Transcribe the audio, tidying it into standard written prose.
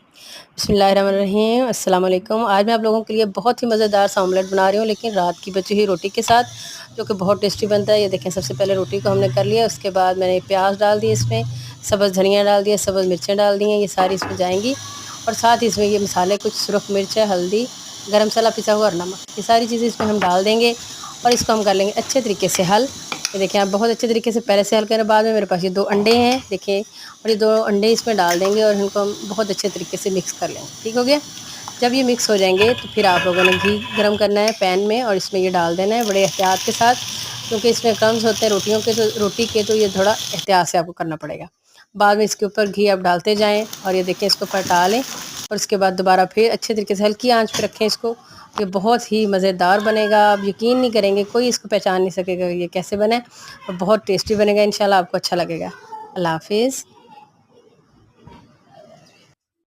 बिस्मिल्लाहिर्रहमानिर्रहीम, अस्सलाम वालेकुम। आज मैं आप लोगों के लिए बहुत ही मज़ेदार सा ऑमलेट बना रही हूँ, लेकिन रात की बची हुई रोटी के साथ, जो कि बहुत टेस्टी बनता है। ये देखें, सबसे पहले रोटी को हमने कर लिया, उसके बाद मैंने प्याज डाल दिए इसमें, सब्ज़ धनिया डाल दिया, सब्ज़ मिर्चें डाल दी हैं, ये सारी इसमें जाएँगी। और साथ ही इसमें ये मसाले, कुछ सुरख मिर्च है, हल्दी, गरम मसाला पिसा हुआ और नमक, ये सारी चीज़ें इसमें हम डाल देंगे और इसको हम कर लेंगे अच्छे तरीके से हल। ये देखें, आप बहुत अच्छे तरीके से पहले से हल करें। बाद में मेरे पास ये 2 अंडे हैं, देखें, और ये 2 अंडे इसमें डाल देंगे और इनको हम बहुत अच्छे तरीके से मिक्स कर लेंगे। ठीक हो गया? जब ये मिक्स हो जाएंगे तो फिर आप लोगों ने घी गरम करना है पैन में और इसमें ये डाल देना है बड़े एहतियात के साथ, क्योंकि इसमें क्रम्स होते हैं रोटियों के, तो रोटी के, तो ये थोड़ा एहतियात से आपको करना पड़ेगा। बाद में इसके ऊपर घी आप डालते जाएँ और ये देखें, इसको पलटा लें और उसके बाद दोबारा फिर अच्छे तरीके से हल्की आँच पे रखें इसको। ये बहुत ही मज़ेदार बनेगा, आप यकीन नहीं करेंगे, कोई इसको पहचान नहीं सकेगा ये कैसे बना है, और बहुत टेस्टी बनेगा। इंशाल्लाह आपको अच्छा लगेगा। अल्लाह हाफ़िज़।